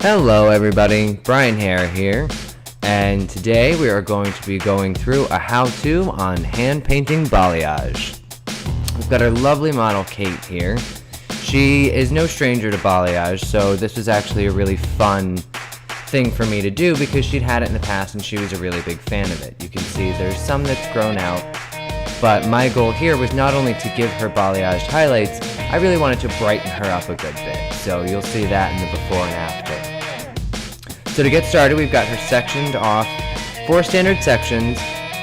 Hello everybody, Brian Haire here, and today we are going to be going through a how-to on hand painting balayage. We've got our lovely model Kate here. She is no stranger to balayage, so this was actually a really fun thing for me to do because she'd had it in the past and she was a really big fan of it. You can see there's some that's grown out, but my goal here was not only to give her balayage highlights, I really wanted to brighten her up a good bit. So you'll see that in the before and after. So to get started, we've got her sectioned off, 4 standard sections,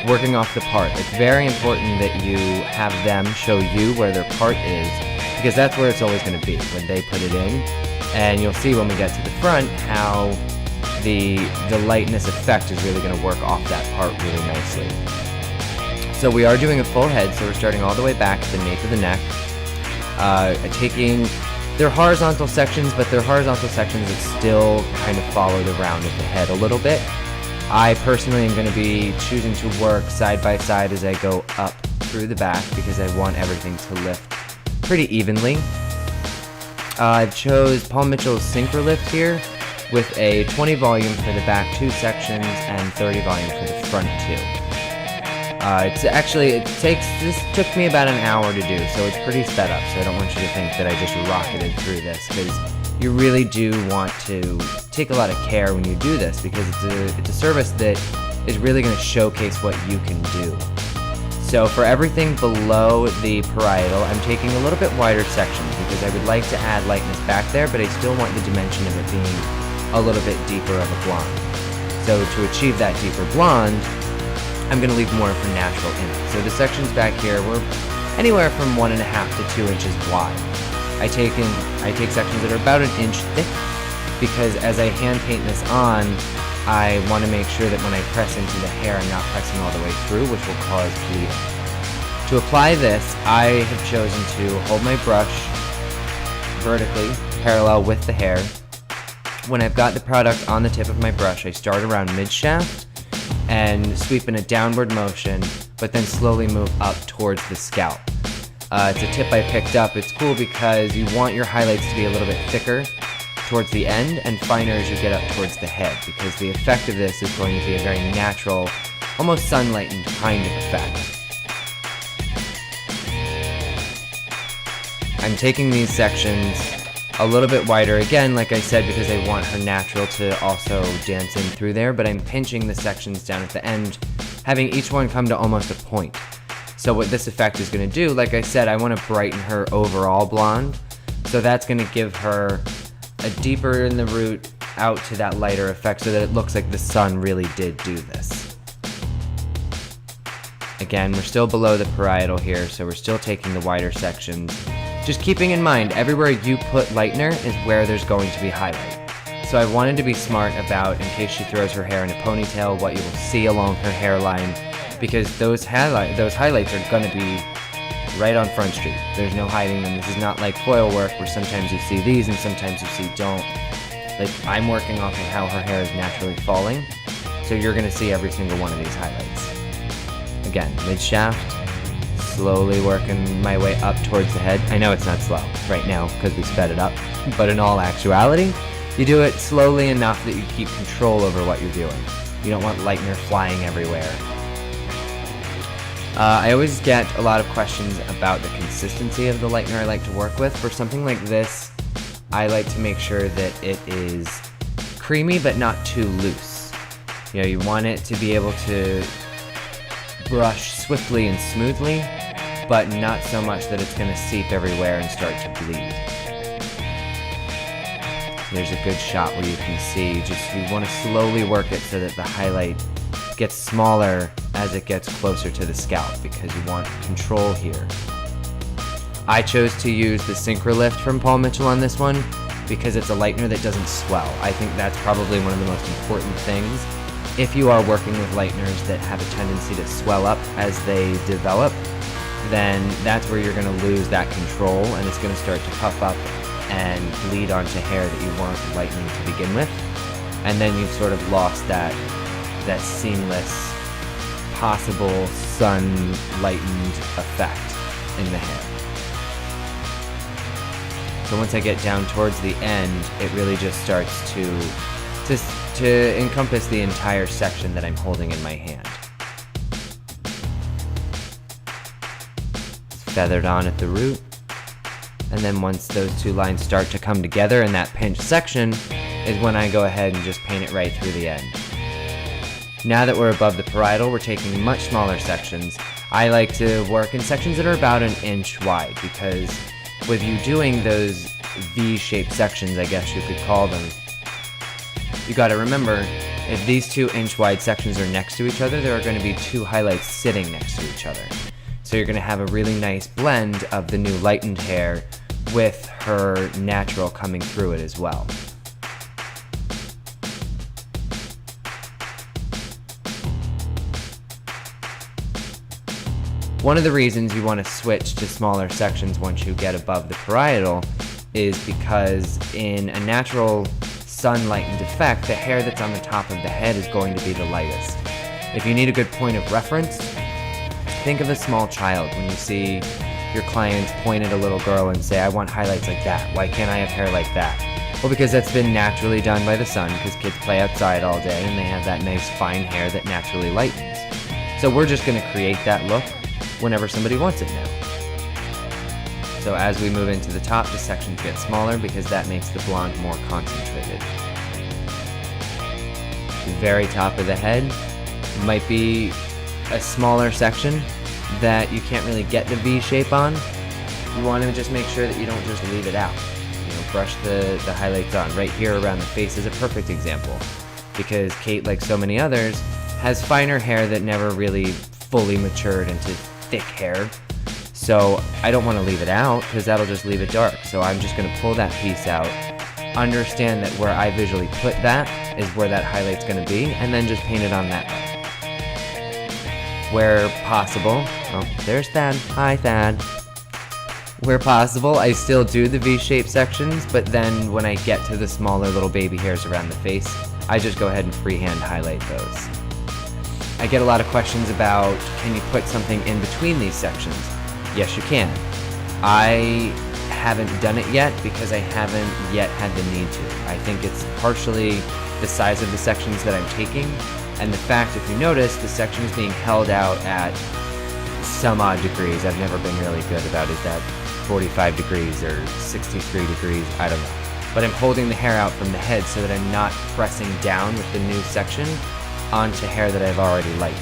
working off the part. It's very important that you have them show you where their part is, because that's where it's always going to be when they put it in. And you'll see when we get to the front how the lightness effect is really going to work off that part really nicely. So we are doing a full head, so we're starting all the way back at the nape of the neck, they're horizontal sections, but they're horizontal sections that still kind of follow the round of the head a little bit. I personally am going to be choosing to work side by side as I go up through the back because I want everything to lift pretty evenly. I've chose Paul Mitchell's Synchro Lift here with a 20 volume for the back 2 sections and 30 volume for the front 2. This took me about an hour to do, so it's pretty sped up, so I don't want you to think that I just rocketed through this, because you really do want to take a lot of care when you do this, because it's a service that is really going to showcase what you can do. So for everything below the parietal, I'm taking a little bit wider sections, because I would like to add lightness back there, but I still want the dimension of it being a little bit deeper of a blonde. So to achieve that deeper blonde, I'm going to leave more for natural in it. So the sections back here were anywhere from 1.5 to 2 inches wide. I take sections that are about 1 inch thick because as I hand paint this on, I want to make sure that when I press into the hair, I'm not pressing all the way through, which will cause bleeding. To apply this, I have chosen to hold my brush vertically, parallel with the hair. When I've got the product on the tip of my brush, I start around mid-shaft and sweep in a downward motion, but then slowly move up towards the scalp. It's a tip I picked up. It's cool because you want your highlights to be a little bit thicker towards the end and finer as you get up towards the head, because the effect of this is going to be a very natural, almost sunlightened kind of effect. I'm taking these sections a little bit wider again, like I said, because I want her natural to also dance in through there, but I'm pinching the sections down at the end, having each one come to almost a point. So what this effect is going to do, like I said, I want to brighten her overall blonde, so that's going to give her a deeper in the root out to that lighter effect so that it looks like the sun really did do this. Again, we're still below the parietal here, so we're still taking the wider sections. Just keeping in mind, everywhere you put lightener is where there's going to be highlight. So I wanted to be smart about, in case she throws her hair in a ponytail, what you will see along her hairline, because those highlights are going to be right on Front Street. There's no hiding them. This is not like foil work where sometimes you see these and sometimes you see don't. Like, I'm working off of how her hair is naturally falling, so you're going to see every single one of these highlights. Again, mid-shaft. Slowly working my way up towards the head. I know it's not slow right now because we sped it up, but in all actuality, you do it slowly enough that you keep control over what you're doing. You don't want lightener flying everywhere. I always get a lot of questions about the consistency of the lightener I like to work with. For something like this, I like to make sure that it is creamy but not too loose. You know, you want it to be able to brush swiftly and smoothly, but not so much that it's going to seep everywhere and start to bleed. There's a good shot where you can see, you want to slowly work it so that the highlight gets smaller as it gets closer to the scalp, because you want control here. I chose to use the Synchro Lift from Paul Mitchell on this one because it's a lightener that doesn't swell. I think that's probably one of the most important things. If you are working with lighteners that have a tendency to swell up as they develop, then that's where you're going to lose that control and it's going to start to puff up and bleed onto hair that you weren't lightening to begin with. And then you've sort of lost that seamless, possible sun-lightened effect in the hair. So once I get down towards the end, it really just starts to encompass the entire section that I'm holding in my hand. It's feathered on at the root. And then once those two lines start to come together in that pinched section is when I go ahead and just paint it right through the end. Now that we're above the parietal, we're taking much smaller sections. I like to work in sections that are about 1 inch wide, because with you doing those V-shaped sections, I guess you could call them, you gotta remember, if these 2 inch wide sections are next to each other, there are going to be 2 highlights sitting next to each other. So you're going to have a really nice blend of the new lightened hair with her natural coming through it as well. One of the reasons you want to switch to smaller sections once you get above the parietal is because in a natural sun-lightened effect, the hair that's on the top of the head is going to be the lightest. If you need a good point of reference, think of a small child when you see your clients point at a little girl and say, I want highlights like that. Why can't I have hair like that? Well, because that's been naturally done by the sun, because kids play outside all day and they have that nice fine hair that naturally lightens. So we're just going to create that look whenever somebody wants it now. So as we move into the top, the sections get smaller because that makes the blonde more concentrated. The very top of the head might be a smaller section that you can't really get the V shape on. You want to just make sure that you don't just leave it out. You know, brush the highlights on. Right here around the face is a perfect example, because Kate, like so many others, has finer hair that never really fully matured into thick hair. So I don't want to leave it out because that'll just leave it dark. So I'm just going to pull that piece out, understand that where I visually put that is where that highlight's going to be, and then just paint it on that way. Where possible, oh, there's Thad. Hi, Thad. Where possible, I still do the V-shaped sections, but then when I get to the smaller little baby hairs around the face, I just go ahead and freehand highlight those. I get a lot of questions about, can you put something in between these sections? Yes, you can. I haven't done it yet because I haven't yet had the need to. I think it's partially the size of the sections that I'm taking, and the fact, if you notice, the section is being held out at some odd degrees. I've never been really good about it, that 45 degrees or 63 degrees, I don't know. But I'm holding the hair out from the head so that I'm not pressing down with the new section onto hair that I've already lightened.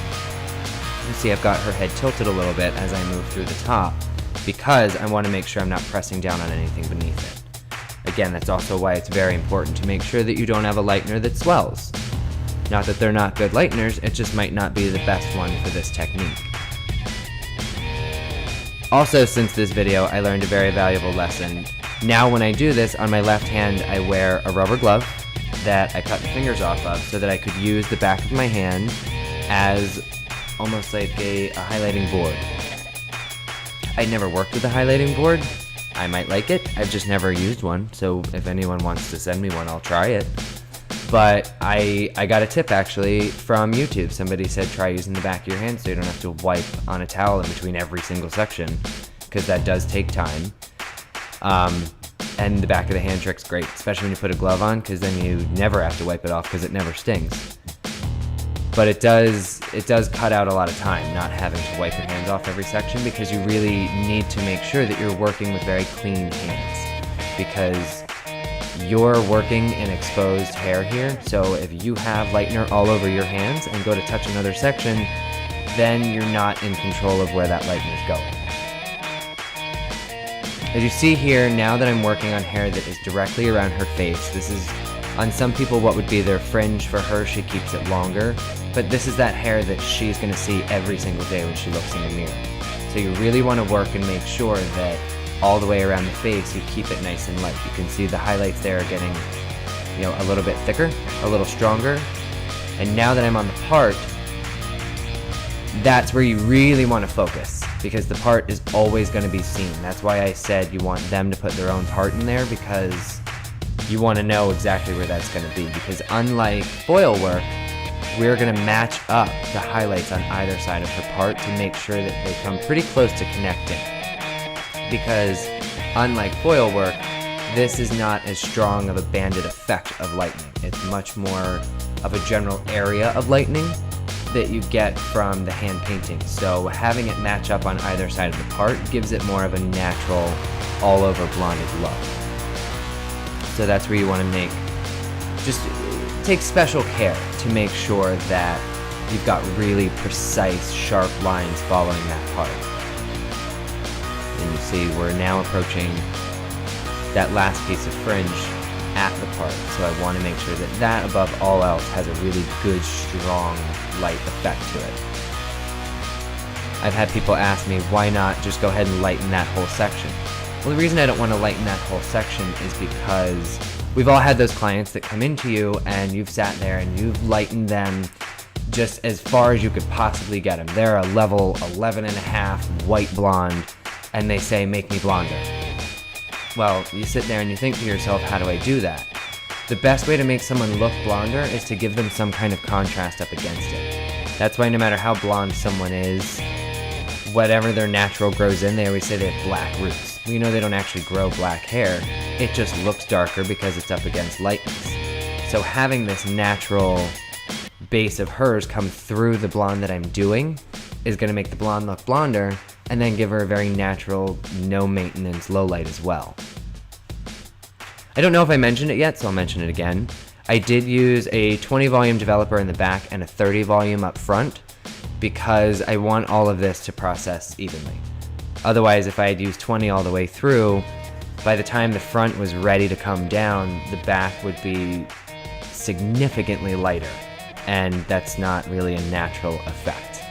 You see I've got her head tilted a little bit as I move through the top because I want to make sure I'm not pressing down on anything beneath it. Again, that's also why it's very important to make sure that you don't have a lightener that swells. Not that they're not good lighteners, it just might not be the best one for this technique. Also, since this video, I learned a very valuable lesson. Now when I do this, on my left hand, I wear a rubber glove that I cut the fingers off of so that I could use the back of my hand as almost like a highlighting board. I never worked with a highlighting board. I might like it. I've just never used one, so if anyone wants to send me one, I'll try it. But I got a tip actually from YouTube. Somebody said try using the back of your hand so you don't have to wipe on a towel in between every single section, because that does take time. And the back of the hand trick's great, especially when you put a glove on, because then you never have to wipe it off because it never stings. But it does cut out a lot of time not having to wipe your hands off every section, because you really need to make sure that you're working with very clean hands, because you're working in exposed hair here. So if you have lightener all over your hands and go to touch another section, then you're not in control of where that lightener's going. As you see here, now that I'm working on hair that is directly around her face, this is on some people what would be their fringe. For her, she keeps it longer, but this is that hair that she's going to see every single day when she looks in the mirror. So you really want to work and make sure that all the way around the face you keep it nice and light. You can see the highlights there are getting, you know, a little bit thicker, a little stronger. And now that I'm on the part, that's where you really want to focus, because the part is always going to be seen. That's why I said you want them to put their own part in there, because you want to know exactly where that's going to be. Because unlike foil work, we're going to match up the highlights on either side of her part to make sure that they come pretty close to connecting. Because unlike foil work, this is not as strong of a banded effect of lightning. It's much more of a general area of lightning that you get from the hand painting. So having it match up on either side of the part gives it more of a natural, all-over blonded look. So that's where you want to just take special care to make sure that you've got really precise, sharp lines following that part. And you see we're now approaching that last piece of fringe at the part, so I want to make sure that that, above all else, has a really good, strong light effect to it. I've had people ask me, why not just go ahead and lighten that whole section? Well, the reason I don't want to lighten that whole section is because we've all had those clients that come into you and you've sat there and you've lightened them just as far as you could possibly get them. They're a level 11.5 white blonde, and they say, make me blonder. Well, you sit there and you think to yourself, how do I do that? The best way to make someone look blonder is to give them some kind of contrast up against it. That's why no matter how blonde someone is, whatever their natural grows in, they always say they have black roots. We know they don't actually grow black hair, it just looks darker because it's up against lightness. So having this natural base of hers come through the blonde that I'm doing is going to make the blonde look blonder, and then give her a very natural, no maintenance low light as well. I don't know if I mentioned it yet, so I'll mention it again. I did use a 20 volume developer in the back and a 30 volume up front because I want all of this to process evenly. Otherwise, if I had used 20 all the way through, by the time the front was ready to come down, the back would be significantly lighter, and that's not really a natural effect.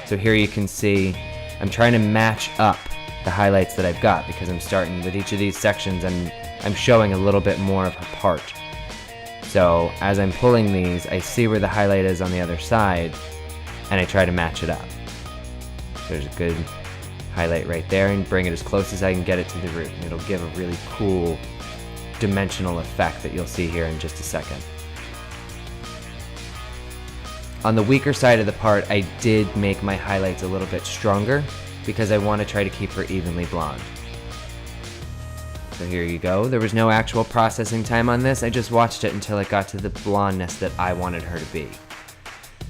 So here you can see I'm trying to match up the highlights that I've got because I'm starting with each of these sections and I'm showing a little bit more of her part. So as I'm pulling these, I see where the highlight is on the other side and I try to match it up. There's a good highlight right there, and bring it as close as I can get it to the root, and it'll give a really cool dimensional effect that you'll see here in just a second. On the weaker side of the part, I did make my highlights a little bit stronger because I want to try to keep her evenly blonde. So here you go. There was no actual processing time on this. I just watched it until it got to the blondness that I wanted her to be.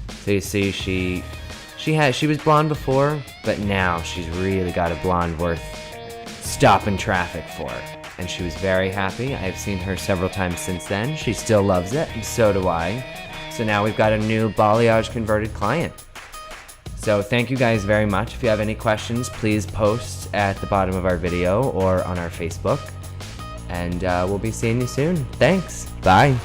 So you see she was blonde before, but now she's really got a blonde worth stopping traffic for. And she was very happy. I've seen her several times since then. She still loves it, and so do I. So now we've got a new balayage converted client. So thank you guys very much. If you have any questions, please post at the bottom of our video or on our Facebook. And we'll be seeing you soon. Thanks. Bye.